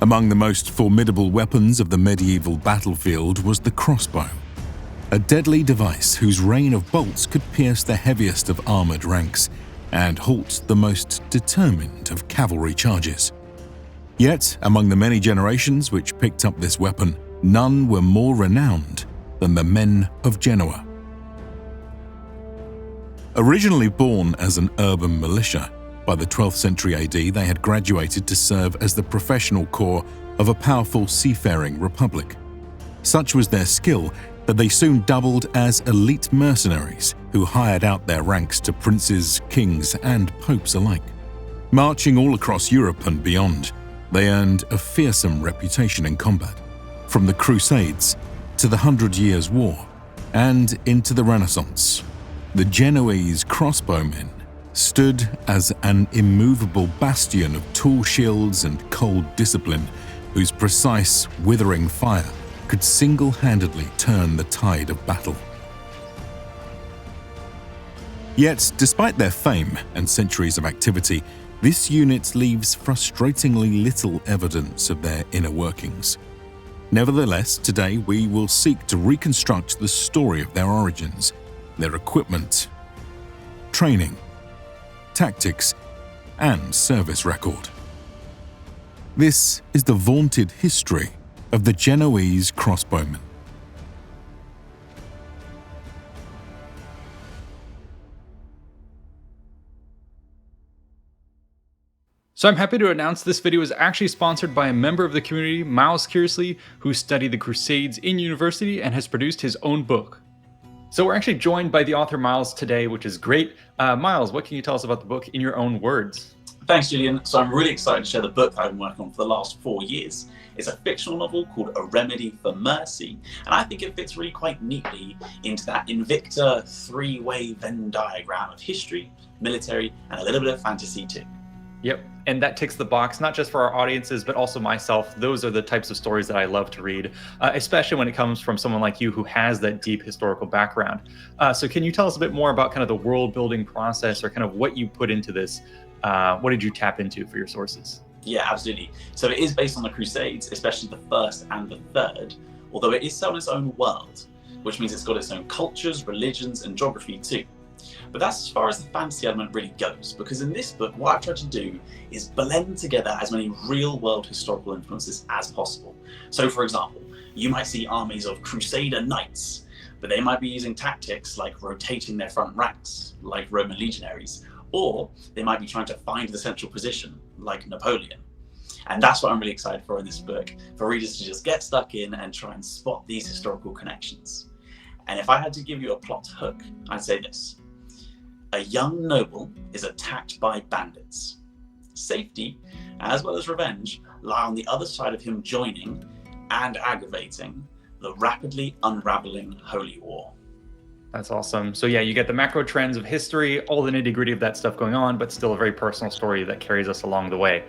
Among the most formidable weapons of the medieval battlefield was the crossbow, a deadly device whose rain of bolts could pierce the heaviest of armored ranks and halt the most determined of cavalry charges. Yet, among the many generations which picked up this weapon, none were more renowned than the men of Genoa. Originally born as an urban militia, by the 12th century AD they had graduated to serve as the professional corps of a powerful seafaring republic. Such was their skill that they soon doubled as elite mercenaries who hired out their ranks to princes, kings, and popes alike. Marching all across Europe and beyond, they earned a fearsome reputation in combat, from the Crusades to the 100 Years' War and into the Renaissance. The Genoese Crossbowmen stood as an immovable bastion of tall shields and cold discipline whose precise, withering fire could single-handedly turn the tide of battle. Yet, despite their fame and centuries of activity, this unit leaves frustratingly little evidence of their inner workings. Nevertheless, today we will seek to reconstruct the story of their origins, their equipment, training, tactics, and service record. This is the vaunted history of the Genoese Crossbowmen. So I'm happy to announce this video is actually sponsored by a member of the community, Miles Crecy, who studied the Crusades in university and has produced his own book. So we're actually joined by the author Miles today, which is great. Miles, what can you tell us about the book in your own words? Thanks, Julian. So I'm really excited to share the book that I've been working on for the last 4 years. It's a fictional novel called A Remedy for Mercy, and I think it fits really quite neatly into that Invicta three-way Venn diagram of history, military, and a little bit of fantasy too. Yep, and that ticks the box, not just for our audiences, but also myself. Those are the types of stories that I love to read, especially when it comes from someone like you who has that deep historical background. So can you tell us a bit more about kind of the world building process or kind of what you put into this? What did you tap into for your sources? Yeah, absolutely. So it is based on the Crusades, especially the first and the third, although it is set on its own world, which means it's got its own cultures, religions, and geography too. But that's as far as the fantasy element really goes, because in this book, what I've tried to do is blend together as many real-world historical influences as possible. So, for example, you might see armies of Crusader knights, but they might be using tactics like rotating their front ranks, like Roman legionaries, or they might be trying to find the central position, like Napoleon. And that's what I'm really excited for in this book, for readers to just get stuck in and try and spot these historical connections. And if I had to give you a plot hook, I'd say this. A young noble is attacked by bandits. Safety, as well as revenge, lie on the other side of him joining and aggravating the rapidly unraveling Holy War. That's awesome. So yeah, you get the macro trends of history, all the nitty-gritty of that stuff going on, but still a very personal story that carries us along the way.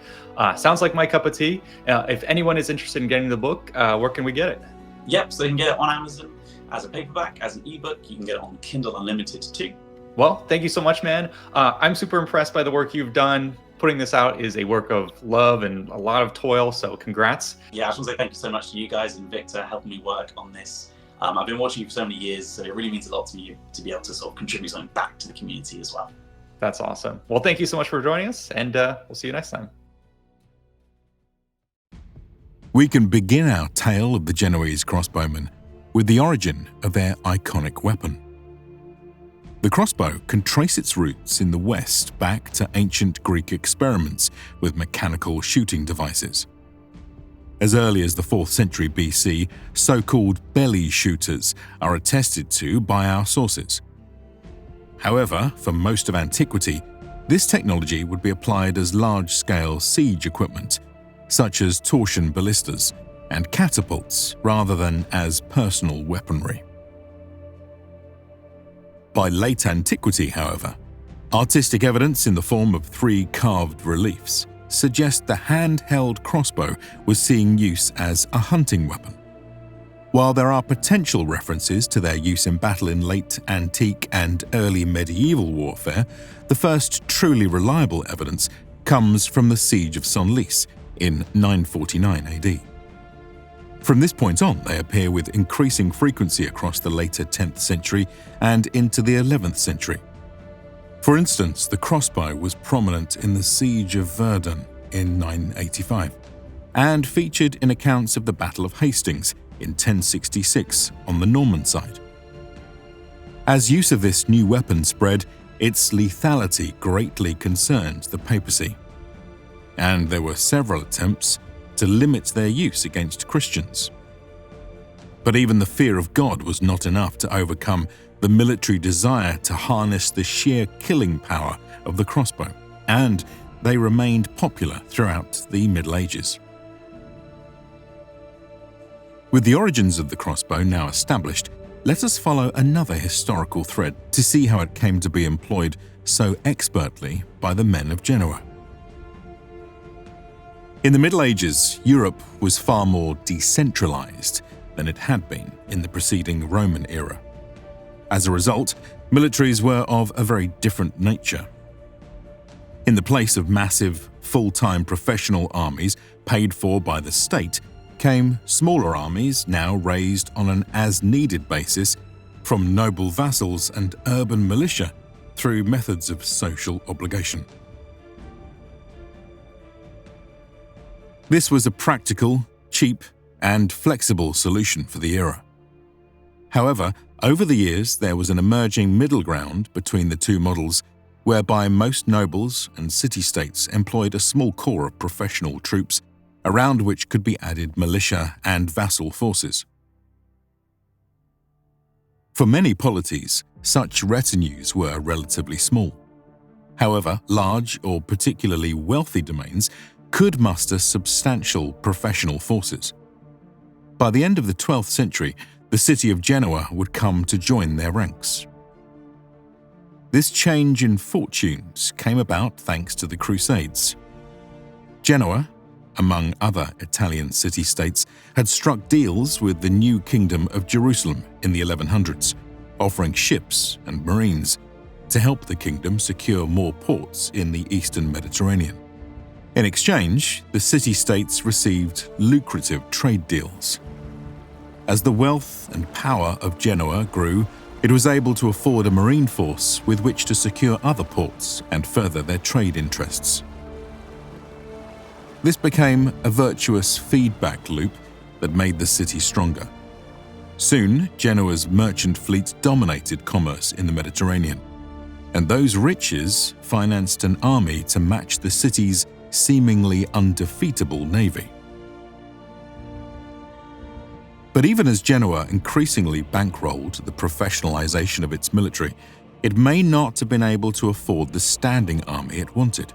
Sounds like my cup of tea. If anyone is interested in getting the book, where can we get it? Yep, so you can get it on Amazon as a paperback, as an ebook. You can get it on Kindle Unlimited too. Well, thank you so much, man. I'm super impressed by the work you've done. Putting this out is a work of love and a lot of toil, so congrats. Yeah, I just want to say thank you so much to you guys and Invicta helping me work on this. I've been watching you for so many years, so it really means a lot to me to be able to sort of contribute something back to the community as well. That's awesome. Well, thank you so much for joining us, and we'll see you next time. We can begin our tale of the Genoese Crossbowmen with the origin of their iconic weapon. The crossbow can trace its roots in the West back to ancient Greek experiments with mechanical shooting devices. As early as the 4th century BC, so-called belly shooters are attested to by our sources. However, for most of antiquity, this technology would be applied as large-scale siege equipment, such as torsion ballistas and catapults, rather than as personal weaponry. By late antiquity, however, artistic evidence in the form of 3 carved reliefs suggests the handheld crossbow was seeing use as a hunting weapon. While there are potential references to their use in battle in late antique and early medieval warfare, the first truly reliable evidence comes from the Siege of Senlis, in 949 AD. From this point on, they appear with increasing frequency across the later 10th century and into the 11th century. For instance, the crossbow was prominent in the Siege of Verdun in 985 and featured in accounts of the Battle of Hastings in 1066 on the Norman side. As use of this new weapon spread, its lethality greatly concerned the papacy, and there were several attempts to limit their use against Christians. But even the fear of God was not enough to overcome the military desire to harness the sheer killing power of the crossbow, and they remained popular throughout the Middle Ages. With the origins of the crossbow now established, let us follow another historical thread to see how it came to be employed so expertly by the men of Genoa. In the Middle Ages, Europe was far more decentralized than it had been in the preceding Roman era. As a result, militaries were of a very different nature. In the place of massive, full-time professional armies paid for by the state, came smaller armies now raised on an as-needed basis from noble vassals and urban militia through methods of social obligation. This was a practical, cheap, and flexible solution for the era. However, over the years there was an emerging middle ground between the two models, whereby most nobles and city-states employed a small core of professional troops around which could be added militia and vassal forces. For many polities, such retinues were relatively small. However, large or particularly wealthy domains could muster substantial professional forces. By the end of the 12th century, the city of Genoa would come to join their ranks. This change in fortunes came about thanks to the Crusades. Genoa, among other Italian city-states, had struck deals with the new Kingdom of Jerusalem in the 1100s, offering ships and marines to help the kingdom secure more ports in the eastern Mediterranean. In exchange, the city-states received lucrative trade deals. As the wealth and power of Genoa grew, it was able to afford a marine force with which to secure other ports and further their trade interests. This became a virtuous feedback loop that made the city stronger. Soon, Genoa's merchant fleet dominated commerce in the Mediterranean, and those riches financed an army to match the city's seemingly undefeatable navy. But even as Genoa increasingly bankrolled the professionalization of its military, it may not have been able to afford the standing army it wanted.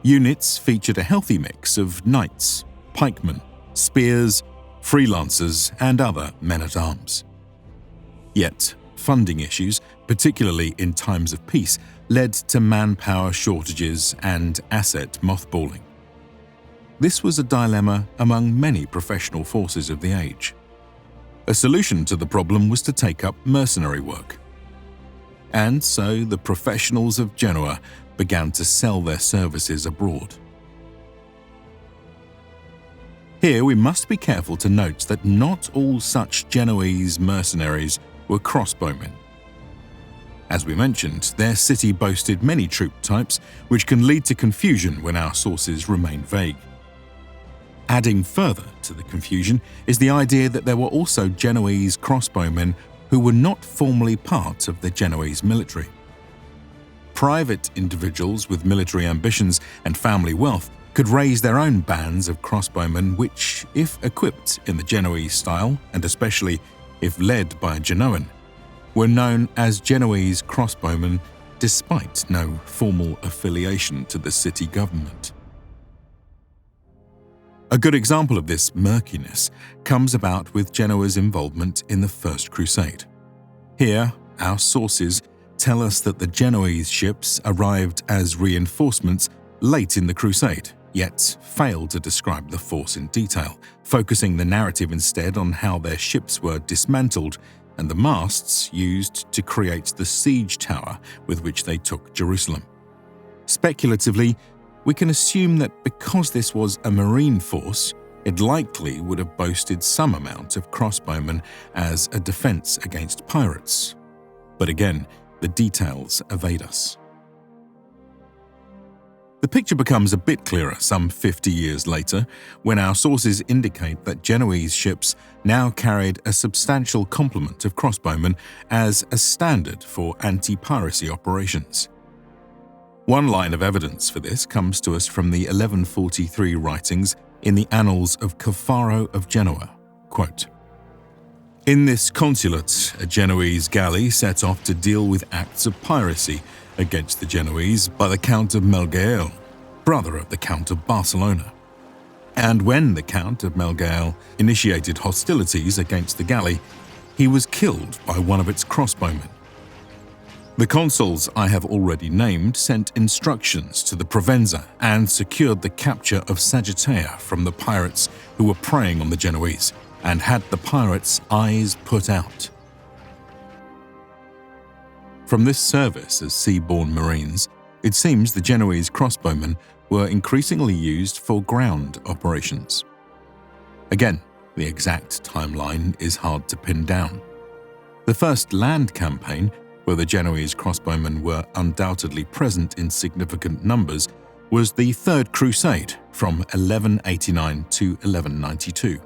Units featured a healthy mix of knights, pikemen, spears, freelancers, and other men-at-arms. Yet, funding issues, particularly in times of peace, led to manpower shortages and asset mothballing. This was a dilemma among many professional forces of the age. A solution to the problem was to take up mercenary work. And so the professionals of Genoa began to sell their services abroad. Here we must be careful to note that not all such Genoese mercenaries were crossbowmen. As we mentioned, their city boasted many troop types, which can lead to confusion when our sources remain vague. Adding further to the confusion is the idea that there were also Genoese crossbowmen who were not formally part of the Genoese military. Private individuals with military ambitions and family wealth could raise their own bands of crossbowmen which, if equipped in the Genoese style, and especially if led by a Genoan, were known as Genoese crossbowmen despite no formal affiliation to the city government. A good example of this murkiness comes about with Genoa's involvement in the First Crusade. Here, our sources tell us that the Genoese ships arrived as reinforcements late in the Crusade, yet failed to describe the force in detail, focusing the narrative instead on how their ships were dismantled and the masts used to create the siege tower with which they took Jerusalem. Speculatively, we can assume that because this was a marine force, it likely would have boasted some amount of crossbowmen as a defense against pirates. But again, the details evade us. The picture becomes a bit clearer some 50 years later, when our sources indicate that Genoese ships now carried a substantial complement of crossbowmen as a standard for anti-piracy operations. One line of evidence for this comes to us from the 1143 writings in the Annals of Caffaro of Genoa. Quote, "In this consulate, a Genoese galley set off to deal with acts of piracy against the Genoese by the Count of Melgael, brother of the Count of Barcelona. And when the Count of Melgael initiated hostilities against the galley, he was killed by one of its crossbowmen. The consuls I have already named sent instructions to the Provenza and secured the capture of Sagittea from the pirates who were preying on the Genoese and had the pirates' eyes put out." From this service as sea-borne marines, it seems the Genoese crossbowmen were increasingly used for ground operations. Again, the exact timeline is hard to pin down. The first land campaign, where the Genoese crossbowmen were undoubtedly present in significant numbers, was the Third Crusade from 1189 to 1192.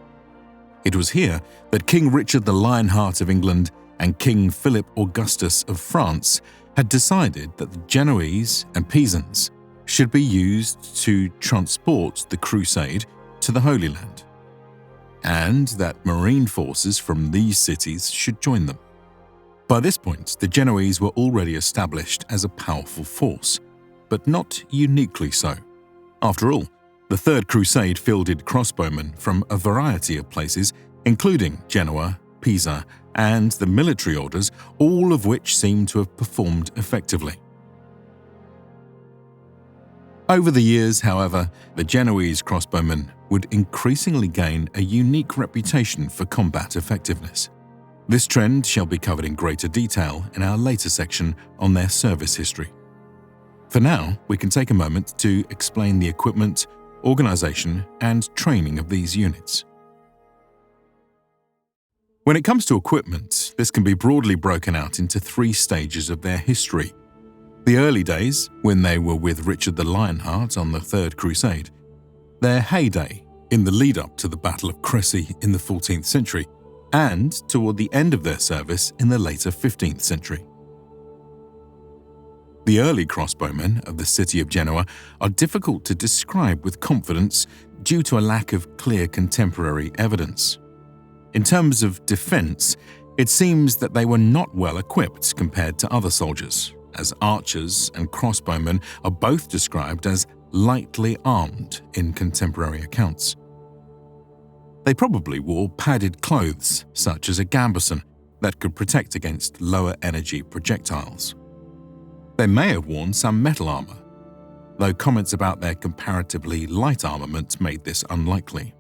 It was here that King Richard the Lionheart of England and King Philip Augustus of France had decided that the Genoese and Pisans should be used to transport the Crusade to the Holy Land, and that marine forces from these cities should join them. By this point, the Genoese were already established as a powerful force, but not uniquely so. After all, the Third Crusade fielded crossbowmen from a variety of places, including Genoa, Pisa, and the military orders, all of which seem to have performed effectively. Over the years, however, the Genoese crossbowmen would increasingly gain a unique reputation for combat effectiveness. This trend shall be covered in greater detail in our later section on their service history. For now, we can take a moment to explain the equipment, organization, and training of these units. When it comes to equipment, this can be broadly broken out into three stages of their history. The early days, when they were with Richard the Lionheart on the Third Crusade. Their heyday, in the lead-up to the Battle of Crecy in the 14th century, and toward the end of their service in the later 15th century. The early crossbowmen of the city of Genoa are difficult to describe with confidence due to a lack of clear contemporary evidence. In terms of defense, it seems that they were not well equipped compared to other soldiers, as archers and crossbowmen are both described as lightly armed in contemporary accounts. They probably wore padded clothes, such as a gambeson, that could protect against lower energy projectiles. They may have worn some metal armor, though comments about their comparatively light armament made this unlikely.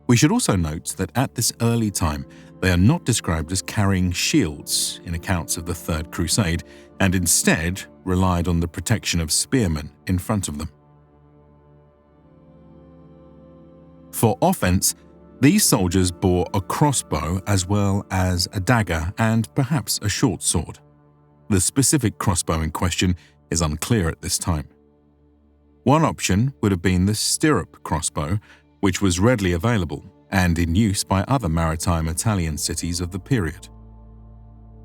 We should also note that at this early time, they are not described as carrying shields in accounts of the Third Crusade, and instead relied on the protection of spearmen in front of them. For offense, these soldiers bore a crossbow as well as a dagger and perhaps a short sword. The specific crossbow in question is unclear at this time. One option would have been the stirrup crossbow, which was readily available and in use by other maritime Italian cities of the period.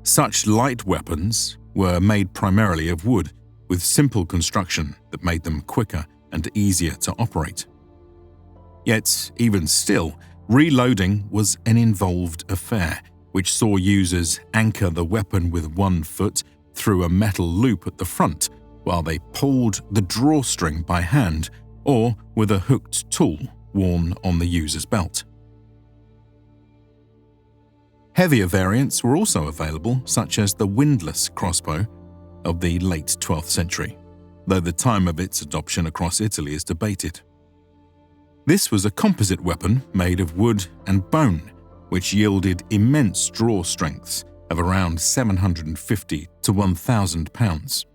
Such light weapons were made primarily of wood, with simple construction that made them quicker and easier to operate. Yet, even still, reloading was an involved affair, which saw users anchor the weapon with one foot through a metal loop at the front while they pulled the drawstring by hand or with a hooked tool worn on the user's belt. Heavier variants were also available, such as the windlass crossbow of the late 12th century, though the time of its adoption across Italy is debated. This was a composite weapon made of wood and bone, which yielded immense draw strengths of around 750 to 1,000 pounds.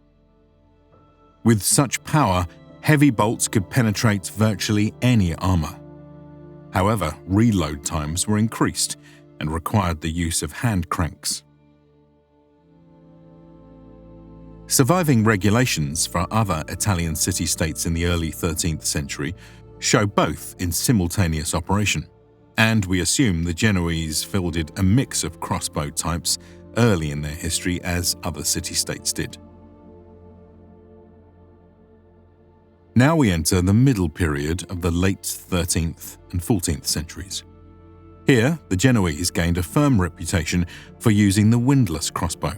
With such power, Heavy bolts could penetrate virtually any armor. However, reload times were increased and required the use of hand cranks. Surviving regulations for other Italian city-states in the early 13th century show both in simultaneous operation, and we assume the Genoese fielded a mix of crossbow types early in their history as other city-states did. Now we enter the middle period of the late 13th and 14th centuries. Here, the Genoese gained a firm reputation for using the windlass crossbow,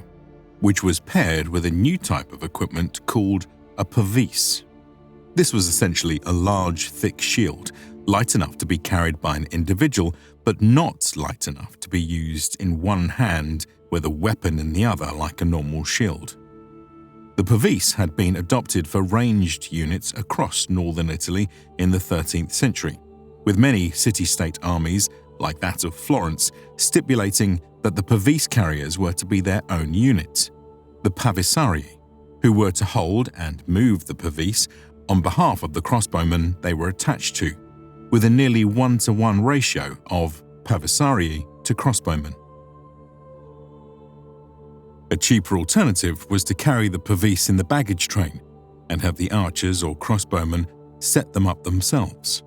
which was paired with a new type of equipment called a pavise. This was essentially a large, thick shield, light enough to be carried by an individual, but not light enough to be used in one hand with a weapon in the other like a normal shield. The pavise had been adopted for ranged units across northern Italy in the 13th century, with many city-state armies, like that of Florence, stipulating that the pavise carriers were to be their own unit, the pavisarii, who were to hold and move the pavise on behalf of the crossbowmen they were attached to, with a nearly 1-to-1 ratio of pavisarii to crossbowmen. A cheaper alternative was to carry the pavise in the baggage train and have the archers or crossbowmen set them up themselves,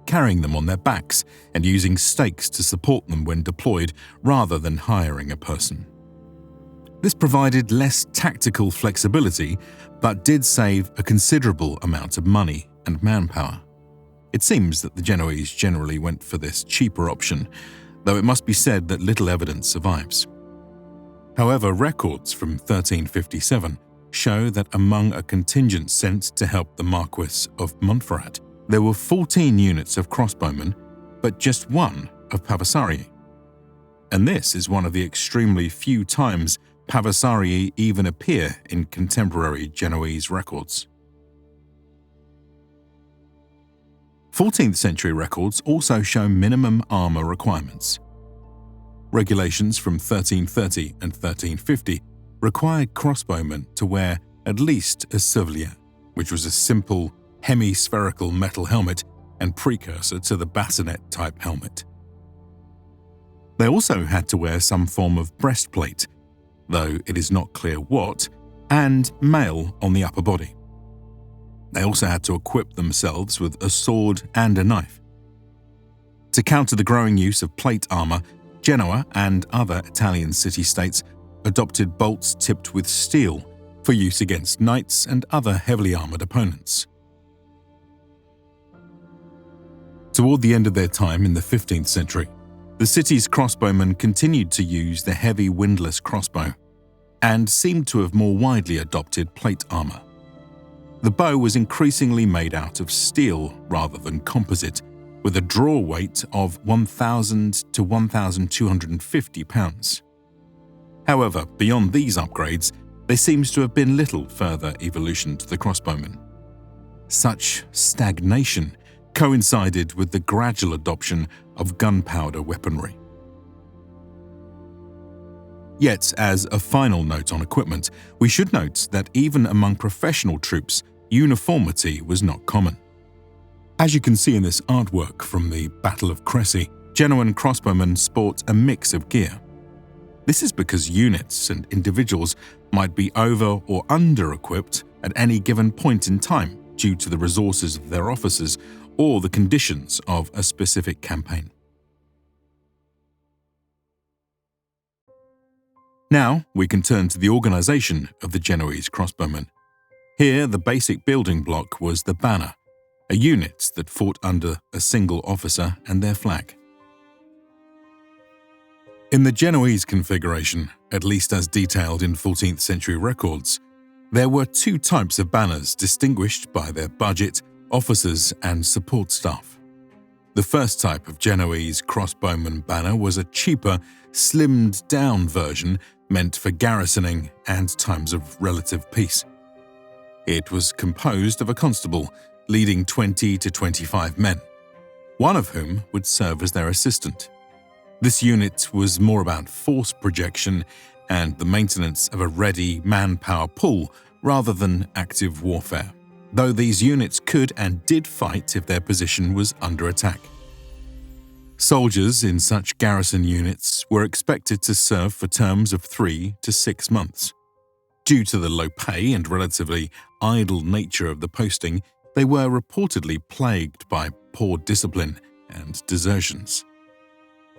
carrying them on their backs and using stakes to support them when deployed rather than hiring a person. This provided less tactical flexibility, but did save a considerable amount of money and manpower. It seems that the Genoese generally went for this cheaper option, though it must be said that little evidence survives. However, records from 1357 show that among a contingent sent to help the Marquis of Montferrat, there were 14 units of crossbowmen, but just one of pavisarii. And this is one of the extremely few times pavisarii even appear in contemporary Genoese records. 14th century records also show minimum armor requirements. Regulations from 1330 and 1350 required crossbowmen to wear at least a civilier, which was a simple, hemispherical metal helmet and precursor to the bassinet-type helmet. They also had to wear some form of breastplate, though it is not clear what, and mail on the upper body. They also had to equip themselves with a sword and a knife. To counter the growing use of plate armor, Genoa and other Italian city-states adopted bolts tipped with steel for use against knights and other heavily armored opponents. Toward the end of their time in the 15th century, the city's crossbowmen continued to use the heavy windlass crossbow and seemed to have more widely adopted plate armor. The bow was increasingly made out of steel rather than composite, with a draw weight of 1,000 to 1,250 pounds. However, beyond these upgrades, there seems to have been little further evolution to the crossbowman. Such stagnation coincided with the gradual adoption of gunpowder weaponry. Yet, as a final note on equipment, we should note that even among professional troops, uniformity was not common. As you can see in this artwork from the Battle of Crecy, Genoan crossbowmen sport a mix of gear. This is because units and individuals might be over or under-equipped at any given point in time due to the resources of their officers or the conditions of a specific campaign. Now we can turn to the organization of the Genoese crossbowmen. Here, the basic building block was the banner, a unit that fought under a single officer and their flag. In the Genoese configuration, at least as detailed in 14th century records, there were two types of banners distinguished by their budget, officers, and support staff. The first type of Genoese crossbowman banner was a cheaper, slimmed-down version meant for garrisoning and times of relative peace. It was composed of a constable leading 20 to 25 men, one of whom would serve as their assistant. This unit was more about force projection and the maintenance of a ready manpower pool rather than active warfare. though these units could and did fight if their position was under attack. Soldiers in such garrison units were expected to serve for terms of 3 to 6 months. Due to the low pay and relatively idle nature of the posting, they were reportedly plagued by poor discipline and desertions.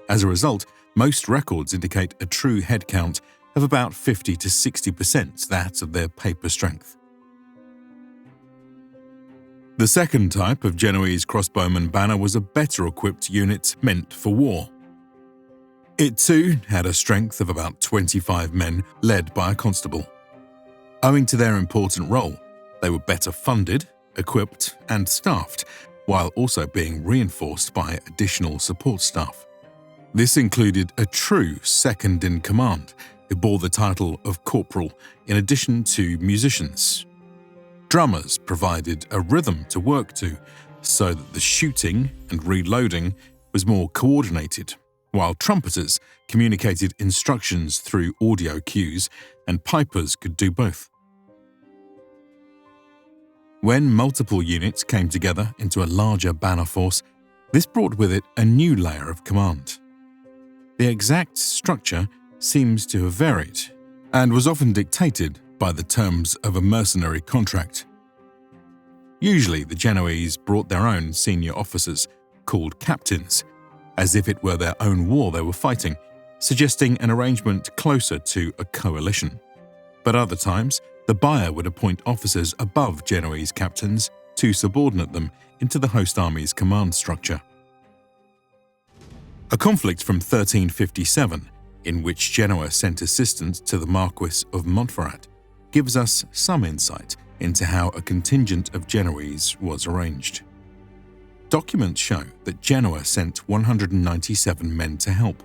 As a result, most records indicate a true headcount of about 50 to 60% that of their paper strength. The second type of Genoese crossbowman banner was a better-equipped unit meant for war. It too had a strength of about 25 men led by a constable. Owing to their important role, they were better funded, equipped and staffed, while also being reinforced by additional support staff. This included a true second-in-command who bore the title of corporal in addition to musicians. Drummers provided a rhythm to work to so that the shooting and reloading was more coordinated, while trumpeters communicated instructions through audio cues and pipers could do both. When multiple units came together into a larger banner force, this brought with it a new layer of command. The exact structure seems to have varied and was often dictated by the terms of a mercenary contract. Usually, the Genoese brought their own senior officers, called captains, as if it were their own war they were fighting, suggesting an arrangement closer to a coalition. But other times, the buyer would appoint officers above Genoese captains to subordinate them into the host army's command structure. A conflict from 1357, in which Genoa sent assistance to the Marquis of Montferrat, gives us some insight into how a contingent of Genoese was arranged. Documents show that Genoa sent 197 men to help,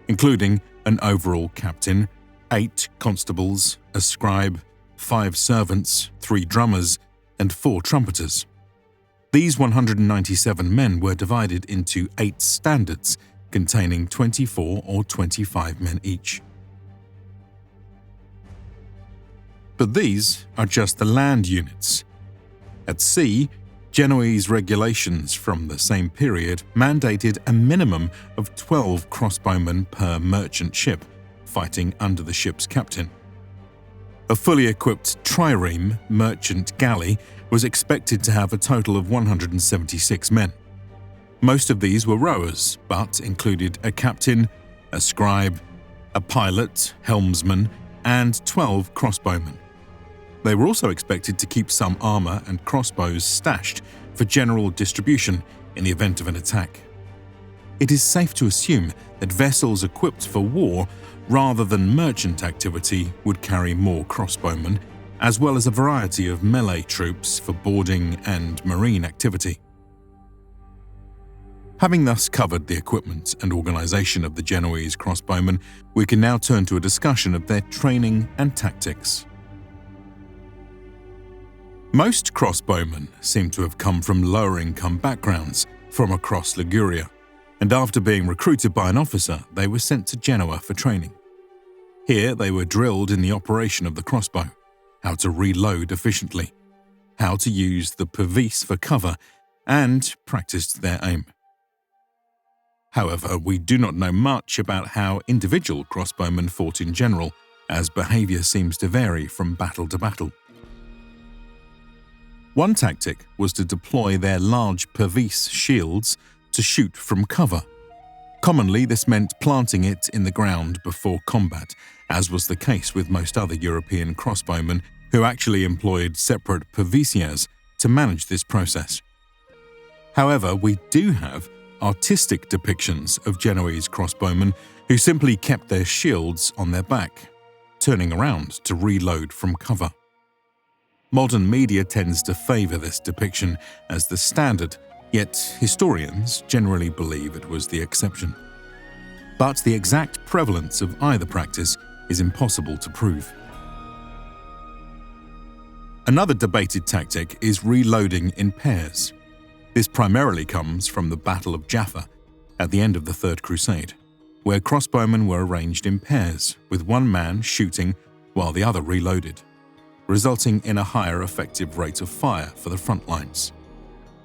including an overall captain, 8 constables, a scribe, 5 servants, 3 drummers, and 4 trumpeters. These 197 men were divided into 8 standards containing 24 or 25 men each. But these are just the land units. At sea, Genoese regulations from the same period mandated a minimum of 12 crossbowmen per merchant ship, fighting under the ship's captain. A fully equipped trireme merchant galley was expected to have a total of 176 men. Most of these were rowers, but included a captain, a scribe, a pilot, helmsman, and 12 crossbowmen. They were also expected to keep some armor and crossbows stashed for general distribution in the event of an attack. It is safe to assume that vessels equipped for war rather than merchant activity would carry more crossbowmen, as well as a variety of melee troops for boarding and marine activity. Having thus covered the equipment and organization of the Genoese crossbowmen, we can now turn to a discussion of their training and tactics. Most crossbowmen seem to have come from lower-income backgrounds from across Liguria, and after being recruited by an officer, they were sent to Genoa for training. Here they were drilled in the operation of the crossbow, how to reload efficiently, how to use the pervice for cover, and practiced their aim. However, we do not know much about how individual crossbowmen fought in general, as behavior seems to vary from battle to battle. One tactic was to deploy their large pervice shields to shoot from cover. Commonly, this meant planting it in the ground before combat, as was the case with most other European crossbowmen who actually employed separate pervisiers to manage this process. However, we do have artistic depictions of Genoese crossbowmen who simply kept their shields on their back, turning around to reload from cover. Modern media tends to favour this depiction as the standard, yet historians generally believe it was the exception. But the exact prevalence of either practice is impossible to prove. Another debated tactic is reloading in pairs. This primarily comes from the Battle of Jaffa at the end of the Third Crusade, where crossbowmen were arranged in pairs, with one man shooting while the other reloaded. resulting in a higher effective rate of fire for the front lines.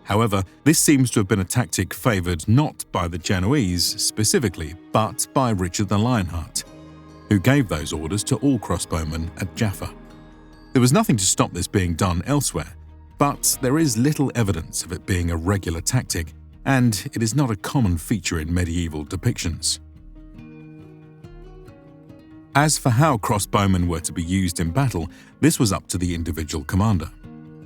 However, this seems to have been a tactic favoured not by the Genoese specifically, but by Richard the Lionheart, who gave those orders to all crossbowmen at Jaffa. There was nothing to stop this being done elsewhere, but there is little evidence of it being a regular tactic, and it is not a common feature in medieval depictions. As for how crossbowmen were to be used in battle, this was up to the individual commander.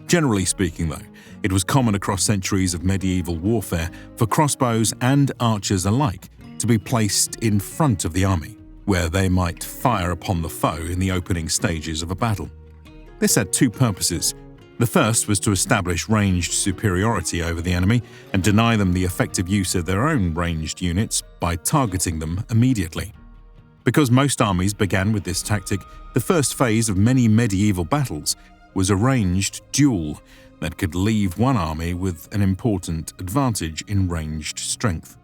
Generally speaking, though, it was common across centuries of medieval warfare for crossbows and archers alike to be placed in front of the army, where they might fire upon the foe in the opening stages of a battle. This had two purposes. The first was to establish ranged superiority over the enemy and deny them the effective use of their own ranged units by targeting them immediately. Because most armies began with this tactic, the first phase of many medieval battles was a ranged duel that could leave one army with an important advantage in ranged strength.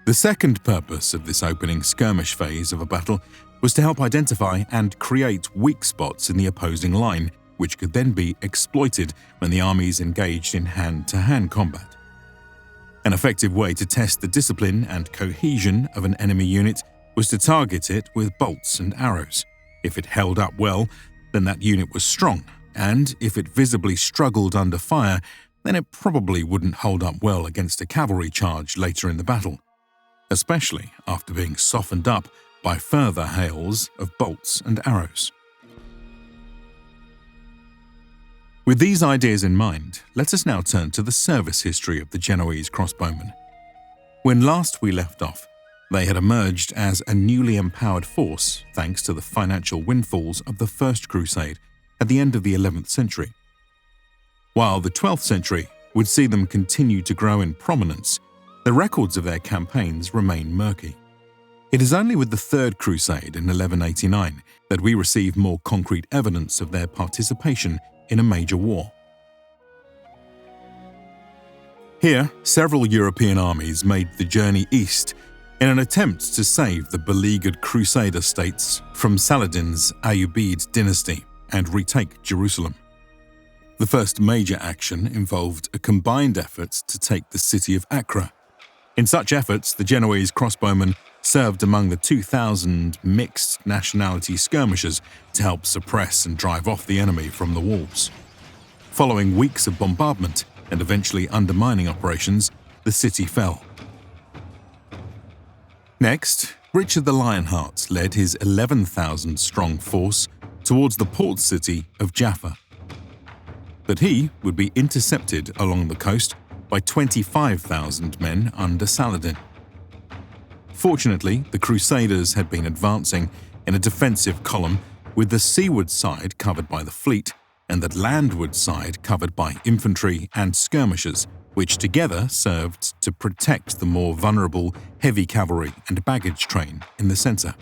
The second purpose of this opening skirmish phase of a battle was to help identify and create weak spots in the opposing line, which could then be exploited when the armies engaged in hand-to-hand combat. An effective way to test the discipline and cohesion of an enemy unit was to target it with bolts and arrows. If it held up well, then that unit was strong, and if it visibly struggled under fire, then it probably wouldn't hold up well against a cavalry charge later in the battle, especially after being softened up by further hails of bolts and arrows. With these ideas in mind, let us now turn to the service history of the Genoese crossbowmen. When last we left off, they had emerged as a newly empowered force thanks to the financial windfalls of the First Crusade at the end of the 11th century. While the 12th century would see them continue to grow in prominence, the records of their campaigns remain murky. It is only with the Third Crusade in 1189 that we receive more concrete evidence of their participation in a major war. Here, several European armies made the journey east in an attempt to save the beleaguered Crusader states from Saladin's Ayyubid dynasty and retake Jerusalem. The first major action involved a combined effort to take the city of Acre. In such efforts, the Genoese crossbowmen served among the 2,000 mixed nationality skirmishers to help suppress and drive off the enemy from the walls. Following weeks of bombardment and eventually undermining operations, the city fell. Next, Richard the Lionheart led his 11,000-strong force towards the port city of Jaffa. But he would be intercepted along the coast by 25,000 men under Saladin. Fortunately, the Crusaders had been advancing in a defensive column with the seaward side covered by the fleet and the landward side covered by infantry and skirmishers, which together served to protect the more vulnerable heavy cavalry and baggage train in the centre.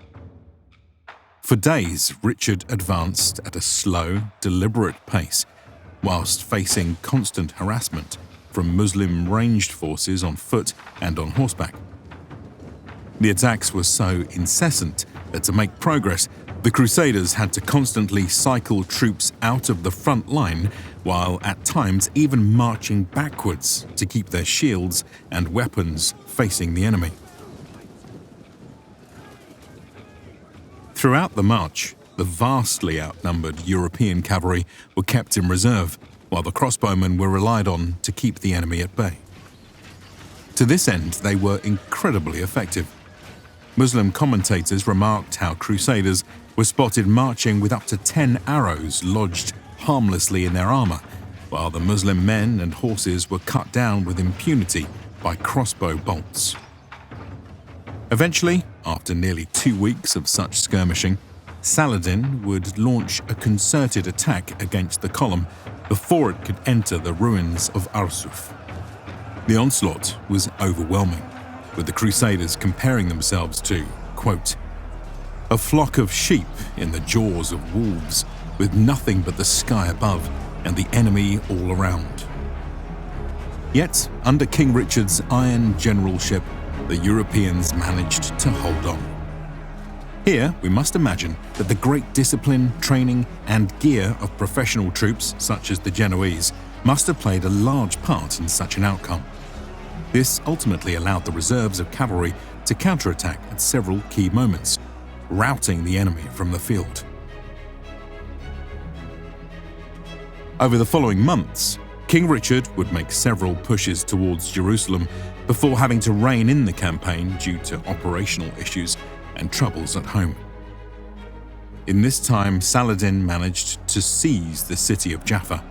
For days, Richard advanced at a slow, deliberate pace, whilst facing constant harassment from Muslim ranged forces on foot and on horseback. The attacks were so incessant that to make progress, the Crusaders had to constantly cycle troops out of the front line, while at times even marching backwards to keep their shields and weapons facing the enemy. Throughout the march, the vastly outnumbered European cavalry were kept in reserve, while the crossbowmen were relied on to keep the enemy at bay. To this end, they were incredibly effective. Muslim commentators remarked how Crusaders were spotted marching with up to 10 arrows lodged harmlessly in their armour, while the Muslim men and horses were cut down with impunity by crossbow bolts. Eventually, after nearly 2 weeks of such skirmishing, Saladin would launch a concerted attack against the column before it could enter the ruins of Arsuf. The onslaught was overwhelming, with the Crusaders comparing themselves to, quote, a flock of sheep in the jaws of wolves, with nothing but the sky above and the enemy all around. Yet, under King Richard's iron generalship, the Europeans managed to hold on. Here, we must imagine that the great discipline, training, and gear of professional troops such as the Genoese must have played a large part in such an outcome. This ultimately allowed the reserves of cavalry to counterattack at several key moments, routing the enemy from the field. Over the following months, King Richard would make several pushes towards Jerusalem before having to rein in the campaign due to operational issues and troubles at home. In this time, Saladin managed to seize the city of Jaffa.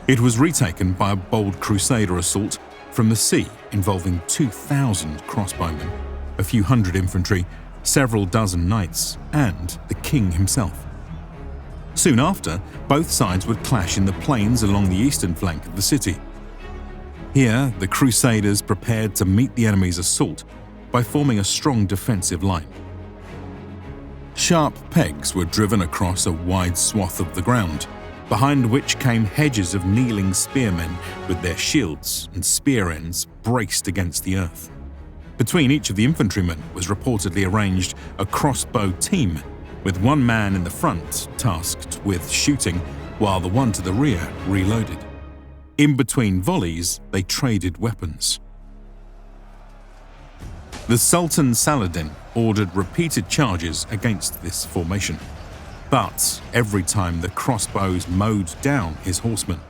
It was retaken by a bold crusader assault from the sea involving 2,000 crossbowmen, a few hundred infantry, several dozen knights, and the king himself. Soon after, both sides would clash in the plains along the eastern flank of the city. Here, the Crusaders prepared to meet the enemy's assault by forming a strong defensive line. Sharp pegs were driven across a wide swath of the ground, behind which came hedges of kneeling spearmen with their shields and spear ends braced against the earth. Between each of the infantrymen was reportedly arranged a crossbow team, with one man in the front tasked with shooting while the one to the rear reloaded. In between volleys, they traded weapons. The Sultan Saladin ordered repeated charges against this formation, but every time the crossbows mowed down his horsemen.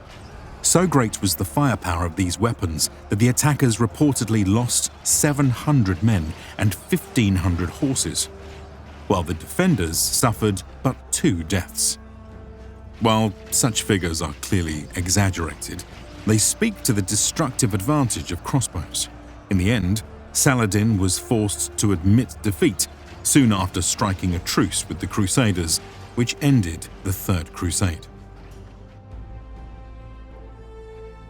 So great was the firepower of these weapons that the attackers reportedly lost 700 men and 1,500 horses, while the defenders suffered but 2 deaths. While such figures are clearly exaggerated, they speak to the destructive advantage of crossbows. In the end, Saladin was forced to admit defeat soon after striking a truce with the Crusaders, which ended the Third Crusade.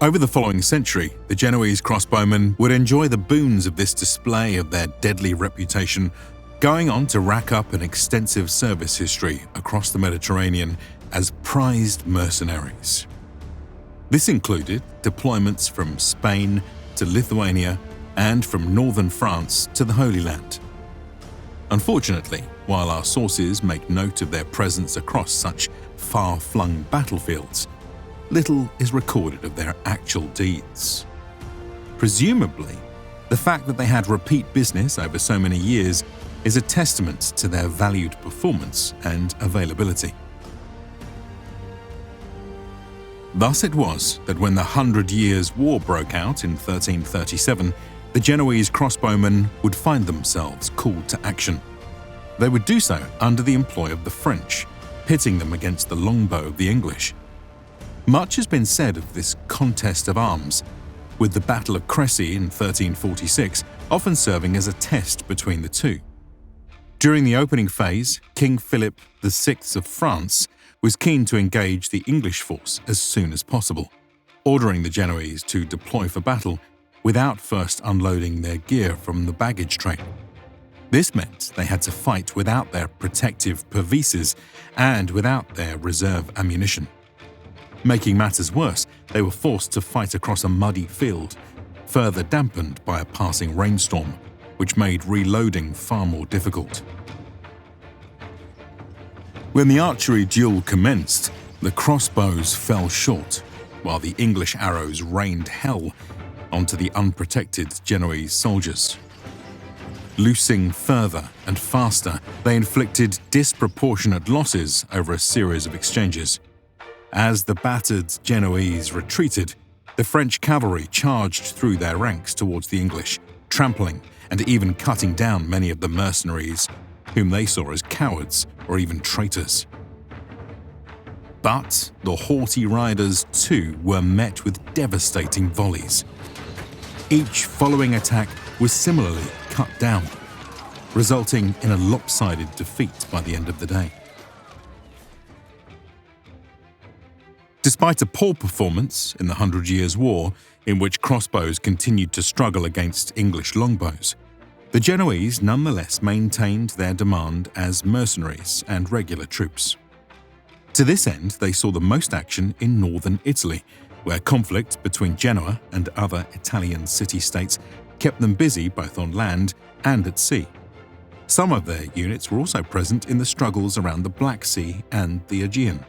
Over the following century, the Genoese crossbowmen would enjoy the boons of this display of their deadly reputation, going on to rack up an extensive service history across the Mediterranean as prized mercenaries. This included deployments from Spain to Lithuania and from northern France to the Holy Land. Unfortunately, while our sources make note of their presence across such far-flung battlefields, little is recorded of their actual deeds. Presumably, the fact that they had repeat business over so many years is a testament to their valued performance and availability. Thus it was that when the 100 Years' War broke out in 1337, the Genoese crossbowmen would find themselves called to action. They would do so under the employ of the French, pitting them against the longbow of the English. Much has been said of this contest of arms, with the Battle of Crecy in 1346 often serving as a test between the two. During the opening phase, King Philip VI of France was keen to engage the English force as soon as possible, ordering the Genoese to deploy for battle without first unloading their gear from the baggage train. This meant they had to fight without their protective pervices and without their reserve ammunition. Making matters worse, they were forced to fight across a muddy field, further dampened by a passing rainstorm, which made reloading far more difficult. When the archery duel commenced, the crossbows fell short, while the English arrows rained hell onto the unprotected Genoese soldiers. Loosing further and faster, they inflicted disproportionate losses over a series of exchanges. As the battered Genoese retreated, the French cavalry charged through their ranks towards the English, trampling and even cutting down many of the mercenaries, whom they saw as cowards or even traitors. But the haughty riders too were met with devastating volleys. Each following attack was similarly cut down, resulting in a lopsided defeat by the end of the day. Despite a poor performance in the 100 Years' War, in which crossbows continued to struggle against English longbows, the Genoese nonetheless maintained their demand as mercenaries and regular troops. To this end, they saw the most action in northern Italy, where conflict between Genoa and other Italian city-states kept them busy both on land and at sea. Some of their units were also present in the struggles around the Black Sea and the Aegean,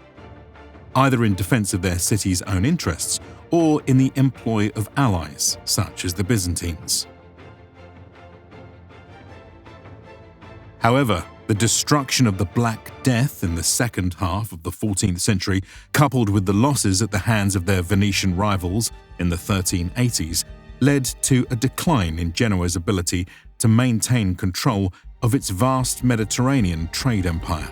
either in defense of their city's own interests or in the employ of allies such as the Byzantines. However, the destruction of the Black Death in the second half of the 14th century, coupled with the losses at the hands of their Venetian rivals in the 1380s, led to a decline in Genoa's ability to maintain control of its vast Mediterranean trade empire.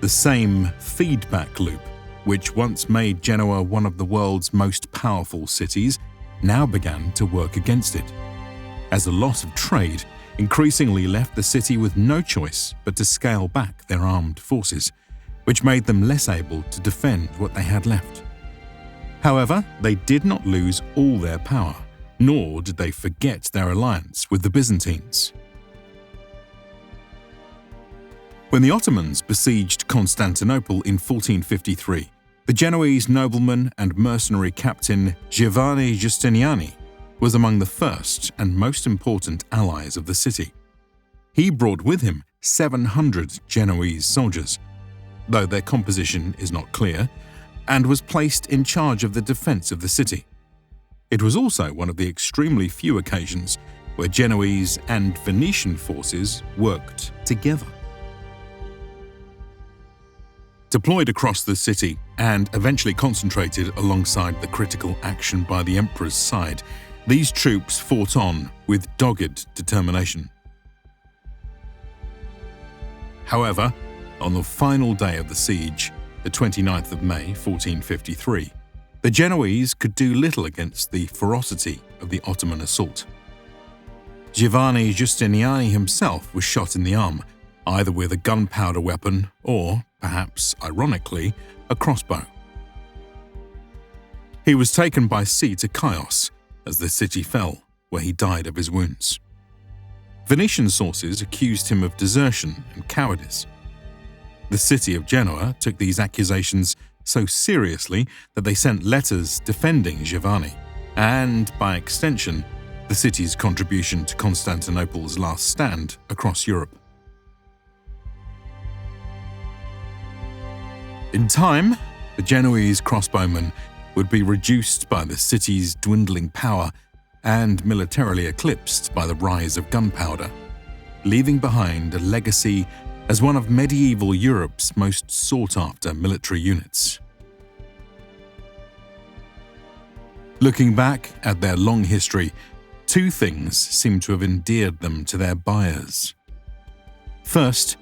The same feedback loop, which once made Genoa one of the world's most powerful cities, now began to work against it, as the loss of trade increasingly left the city with no choice but to scale back their armed forces, which made them less able to defend what they had left. However, they did not lose all their power, nor did they forget their alliance with the Byzantines. When the Ottomans besieged Constantinople in 1453, the Genoese nobleman and mercenary captain Giovanni Giustiniani was among the first and most important allies of the city. He brought with him 700 Genoese soldiers, though their composition is not clear, and was placed in charge of the defense of the city. It was also one of the extremely few occasions where Genoese and Venetian forces worked together. Deployed across the city and eventually concentrated alongside the critical action by the emperor's side, these troops fought on with dogged determination. However, on the final day of the siege, the 29th of May 1453, the Genoese could do little against the ferocity of the Ottoman assault. Giovanni Giustiniani himself was shot in the arm, either with a gunpowder weapon or, perhaps ironically, a crossbow. He was taken by sea to Chios as the city fell, where he died of his wounds. Venetian sources accused him of desertion and cowardice. The city of Genoa took these accusations so seriously that they sent letters defending Giovanni, and, by extension, the city's contribution to Constantinople's last stand across Europe. In time, the Genoese crossbowmen would be reduced by the city's dwindling power and militarily eclipsed by the rise of gunpowder, leaving behind a legacy as one of medieval Europe's most sought-after military units. Looking back at their long history, two things seem to have endeared them to their buyers. First,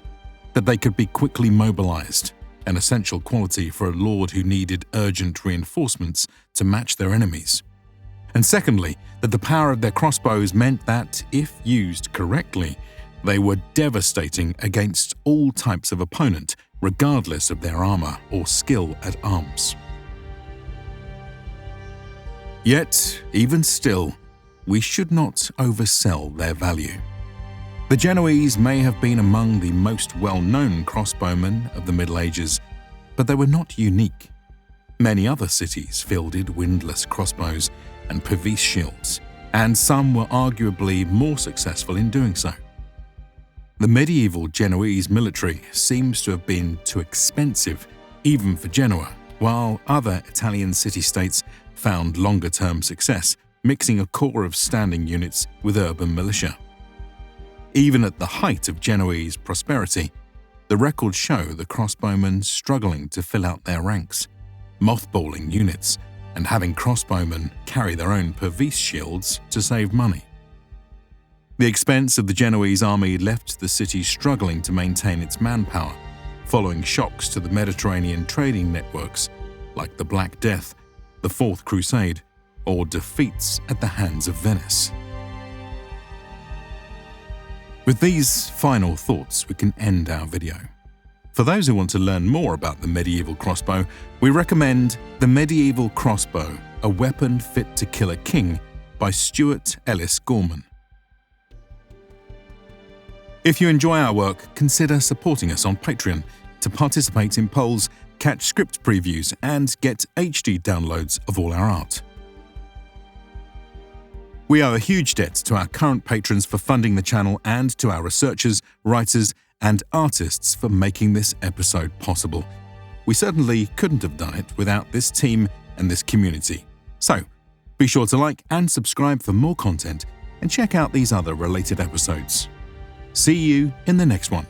that they could be quickly mobilized, an essential quality for a lord who needed urgent reinforcements to match their enemies. And secondly, that the power of their crossbows meant that, if used correctly, they were devastating against all types of opponent, regardless of their armor or skill at arms. Yet, even still, we should not oversell their value. The Genoese may have been among the most well-known crossbowmen of the Middle Ages, but they were not unique. Many other cities fielded windlass crossbows and pervice shields, and some were arguably more successful in doing so. The medieval Genoese military seems to have been too expensive, even for Genoa, while other Italian city-states found longer-term success, mixing a core of standing units with urban militia. Even at the height of Genoese prosperity, the records show the crossbowmen struggling to fill out their ranks, mothballing units, and having crossbowmen carry their own pervice shields to save money. The expense of the Genoese army left the city struggling to maintain its manpower, following shocks to the Mediterranean trading networks like the Black Death, the Fourth Crusade, or defeats at the hands of Venice. With these final thoughts, we can end our video. For those who want to learn more about the medieval crossbow, we recommend The Medieval Crossbow, A Weapon Fit to Kill a King by Stuart Ellis-Gorman. If you enjoy our work, consider supporting us on Patreon to participate in polls, catch script previews, and get HD downloads of all our art. We owe a huge debt to our current patrons for funding the channel and to our researchers, writers, and artists for making this episode possible. We certainly couldn't have done it without this team and this community. So, be sure to like and subscribe for more content and check out these other related episodes. See you in the next one.